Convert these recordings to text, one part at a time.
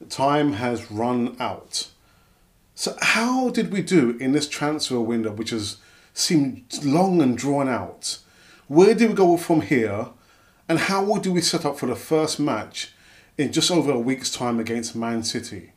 time has run out. So how did we do in this transfer window, which has seemed long and drawn out? Where do we go from here? And how do we set up for the first match in just over a week's time against Man City?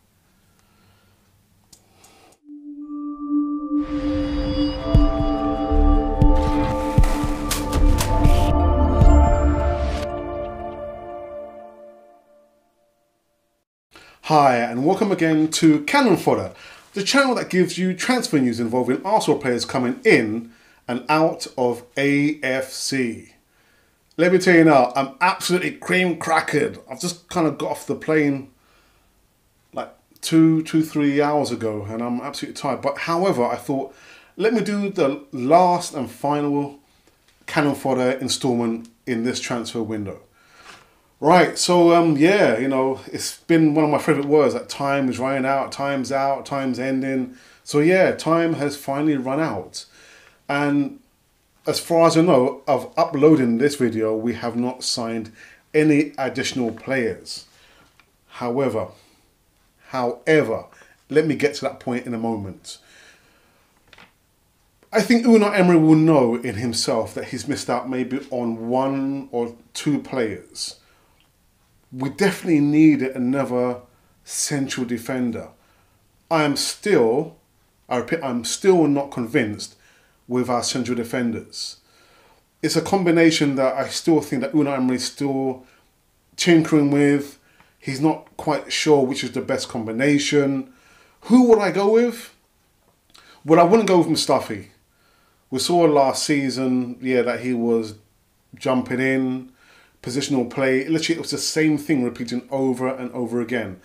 Hi and welcome again to Fodder, the channel that gives you transfer news involving Arsenal players coming in and out of AFC. Let me tell you now, I'm absolutely cream crackered. I've just kind of got off the plane like 3 hours ago and I'm absolutely tired. But however, I thought, let me do the last and final Fodder installment in this transfer window. Right, so yeah, you know, it's been one of my favourite words, that time is running out, time's ending. So yeah, time has finally run out. And as far as I know, of uploading this video, we have not signed any additional players. However, let me get to that point in a moment. I think Unai Emery will know in himself that he's missed out maybe on 1 or 2 players. We definitely need another central defender. I repeat, I'm still not convinced with our central defenders. It's a combination that I still think that Unai Emery is still tinkering with. He's not quite sure which is the best combination. Who would I go with? Well, I wouldn't go with Mustafi. We saw last season, yeah, that he was jumping in, positional play. Literally, it was the same thing repeating over and over again.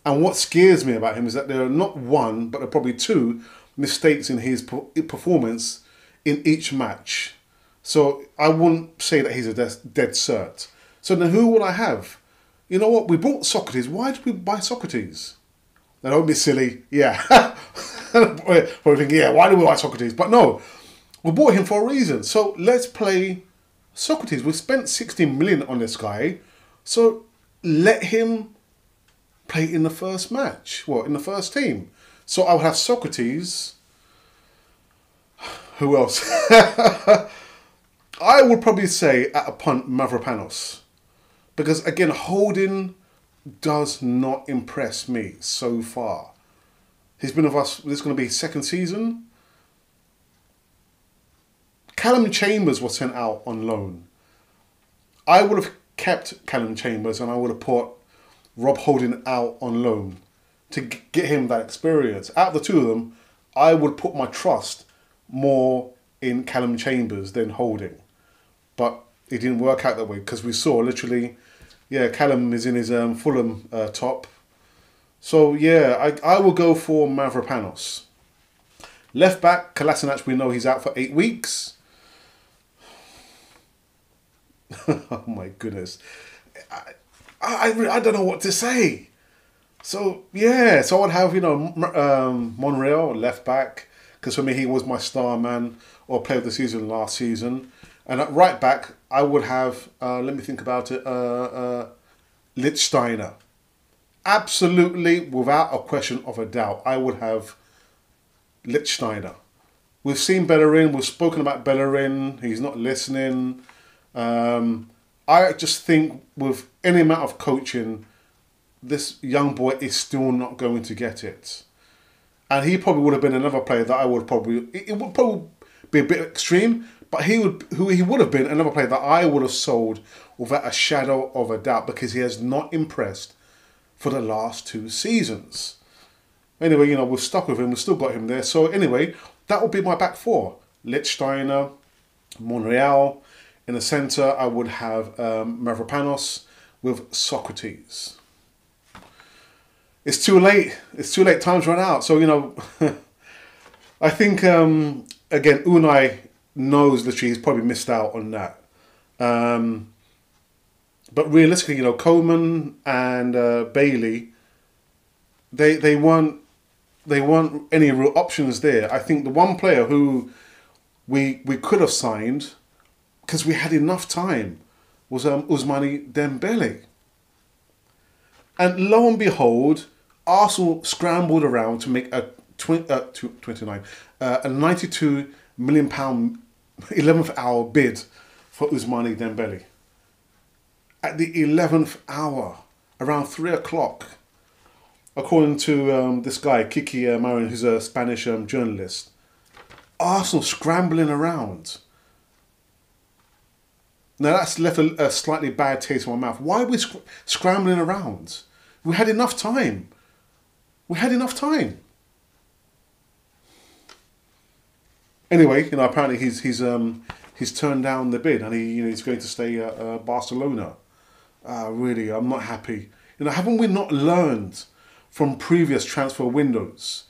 And what scares me about him is that there are not 1, but there are probably 2 mistakes in his performance in each match. So I wouldn't say that he's a dead cert. So then who will I have? You know what? We bought Socrates. Why did we buy Socrates? Now, don't be silly. Yeah. Probably thinking, yeah, why did we buy Socrates? But no, we bought him for a reason. So let's play Socrates. We spent 16 million on this guy, so let him play in the first match. Well, in the first team. So I'll have Socrates. Who else? I would probably say at a punt Mavropanos, because again, Holding does not impress me so far. He's been with us. This is going to be his 2nd season. Callum Chambers was sent out on loan. I would have kept Callum Chambers and I would have put Rob Holding out on loan to get him that experience. Out of the 2 of them, I would put my trust more in Callum Chambers than Holding. But it didn't work out that way because we saw literally, yeah, Callum is in his Fulham top. So yeah, I will go for Mavropanos. Left back, Kolasinac, we know he's out for 8 weeks. Oh my goodness. I don't know what to say. So yeah, so I'd have, you know, Monreal, left back, because for me he was my star man or player of the season last season. And at right back, I would have, let me think about it, Lichtsteiner. Absolutely, without a question of a doubt, I would have Lichtsteiner. We've seen Bellerin, we've spoken about Bellerin, he's not listening. I just think with any amount of coaching, this young boy is still not going to get it. And he probably would have been another player that I would probably, it would probably be a bit extreme, but he would have been another player that I would have sold without a shadow of a doubt, because he has not impressed for the last 2 seasons. Anyway, you know, we're stuck with him, we've still got him there. So anyway, that would be my back 4. Lichtsteiner, Monreal. In the centre, I would have Mavropanos with Socrates. It's too late. It's too late. Time's run out. So, you know, I think, again, Unai knows literally he's probably missed out on that. But realistically, you know, Coleman and Bailey, they weren't any real options there. I think the one player who we could have signed, because we had enough time, was Ousmane Dembele. And lo and behold, Arsenal scrambled around to make a 92 million pound 11th hour bid for Ousmane Dembele. At the 11th hour, around 3 o'clock, according to this guy, Kiki Marin, who's a Spanish journalist, Arsenal scrambling around. Now that's left a slightly bad taste in my mouth. Why are we scrambling around? We had enough time. We had enough time. Anyway, apparently he's turned down the bid and he's going to stay at Barcelona. Really, I'm not happy. Haven't we not learned from previous transfer windows?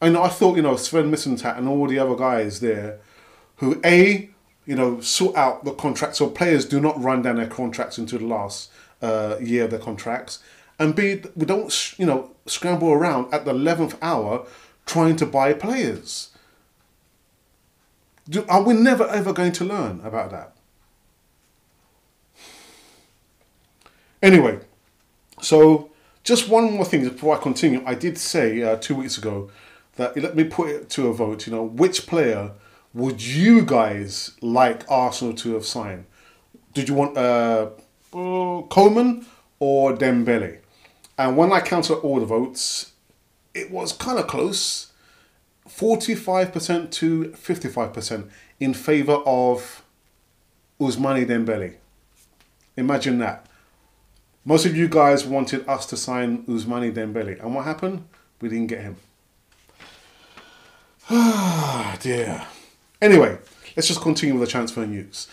I thought, Sven Mislintat and all the other guys there who, sort out the contracts, so players do not run down their contracts into the last year of their contracts, and B, we don't, scramble around at the 11th hour trying to buy players. Are we never ever going to learn about that? Anyway, so just one more thing before I continue. I did say 2 weeks ago that, let me put it to a vote, which player would you guys like Arsenal to have signed? Did you want Coleman or Dembele? And when I counted all the votes, it was kind of close. 45% to 55% in favour of Ousmane Dembele. Imagine that. Most of you guys wanted us to sign Ousmane Dembele. And what happened? We didn't get him. Ah, dear. Anyway, let's just continue with the transfer news.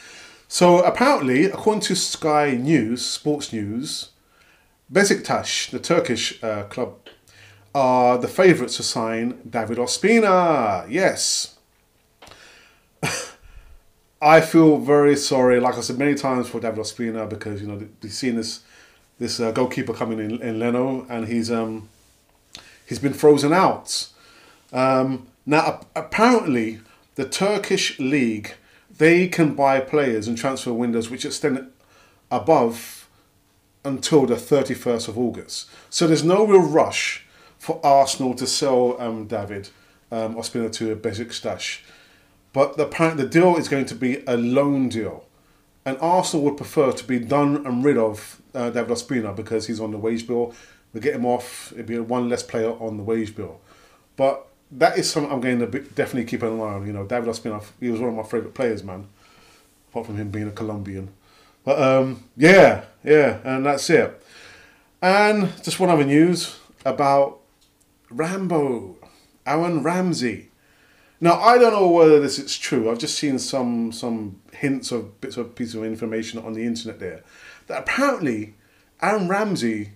So apparently, according to Sky News, Sports News, Besiktas, the Turkish club, are the favourites to sign David Ospina. Yes. I feel very sorry, like I said many times, for David Ospina, because we've seen this goalkeeper coming in Leno, and he's been frozen out. Now apparently the Turkish league, they can buy players in transfer windows which extend above until the 31st of August. So there's no real rush for Arsenal to sell David Ospina to Besiktas. But apparently the deal is going to be a loan deal. And Arsenal would prefer to be done and rid of David Ospina because he's on the wage bill. We get him off, it'd be one less player on the wage bill. But that is something I'm going to definitely keep an eye on. David Ospina, he was one of my favourite players, man. Apart from him being a Colombian. But yeah, and that's it. And just one other news about Rambo, Aaron Ramsey. Now, I don't know whether this is true. I've just seen some hints of bits of pieces of information on the internet there. That apparently Aaron Ramsey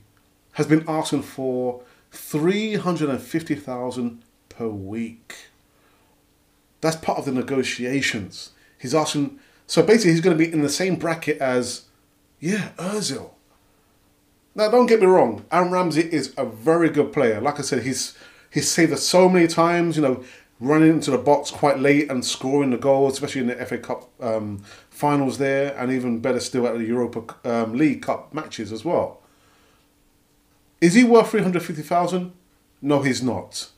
has been asking for $350,000 per week. That's part of the negotiations. He's asking, so basically he's going to be in the same bracket as, Ozil. Now, don't get me wrong, Aaron Ramsey is a very good player. Like I said, he's saved us so many times, running into the box quite late and scoring the goals, especially in the FA Cup finals there, and even better still at the Europa League Cup matches as well. Is he worth $350,000? No, he's not.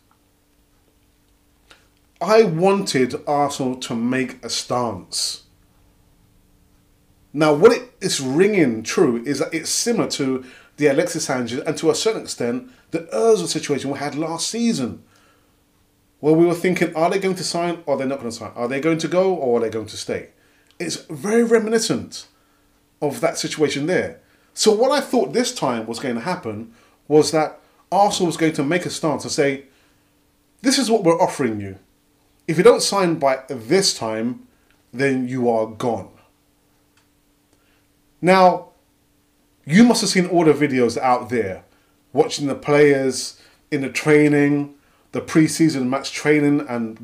I wanted Arsenal to make a stance. Now, what it is ringing true is that it's similar to the Alexis Sanchez and to a certain extent the Ozil situation we had last season, where we were thinking, are they going to sign or are they not going to sign? Are they going to go or are they going to stay? It's very reminiscent of that situation there. So what I thought this time was going to happen was that Arsenal was going to make a stance and say, this is what we're offering you. If you don't sign by this time, then you are gone. Now, you must have seen all the videos out there, watching the players in the training, the pre-season match training, and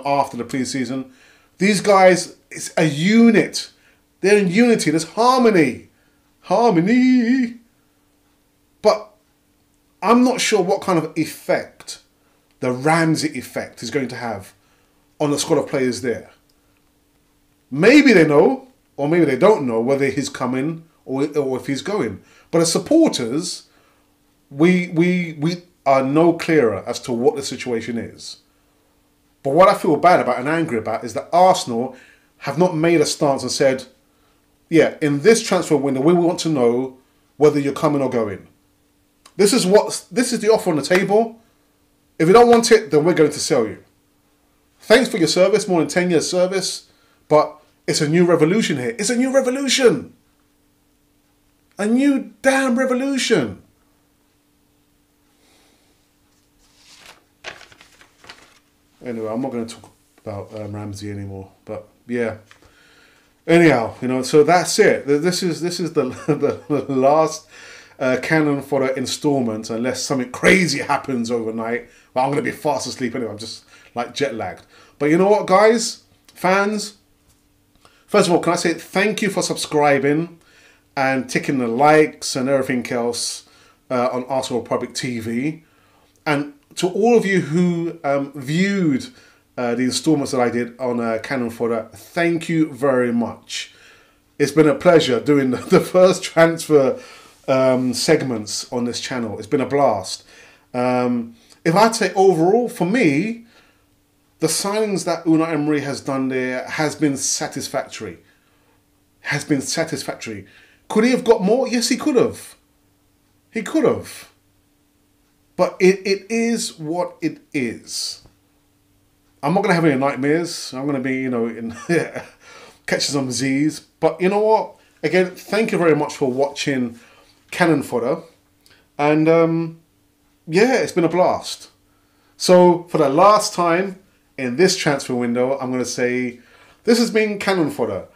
after the pre-season. These guys, it's a unit. They're in unity. There's harmony. Harmony. But I'm not sure what kind of effect the Ramsey effect is going to have on the squad of players there. Maybe they know, or maybe they don't know whether he's coming or if he's going. But as supporters, we are no clearer as to what the situation is. But what I feel bad about and angry about is that Arsenal have not made a stance and said, yeah, in this transfer window, we want to know whether you're coming or going. This is the offer on the table. If you don't want it, then we're going to sell you. Thanks for your service, more than 10 years service, but it's a new revolution here. It's a new revolution. A new damn revolution. Anyway, I'm not going to talk about Ramsey anymore, but yeah. Anyhow, you know, so that's it. This is the last Cannon Fodder installment, unless something crazy happens overnight. Well, I'm going to be fast asleep anyway. I'm just like jet lagged. But you know what, guys, fans. First of all, can I say thank you for subscribing and ticking the likes and everything else on Arsenal Republic TV, and to all of you who viewed the installments that I did on Cannon Fodder, thank you very much. It's been a pleasure doing the first transfer segments on this channel. It's been a blast. If I'd say overall, for me, the signings that Unai Emery has done there has been satisfactory. Has been satisfactory. Could he have got more? Yes, he could have. He could have. But it is what it is. I'm not going to have any nightmares. I'm going to be, you know, catching some Z's. But you know what? Again, thank you very much for watching Cannon Fodder. And yeah, it's been a blast. So for the last time in this transfer window, I'm going to say this has been Cannon Fodder,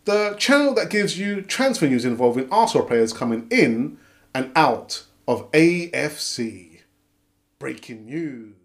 the channel that gives you transfer news involving Arsenal players coming in and out of AFC. Breaking news.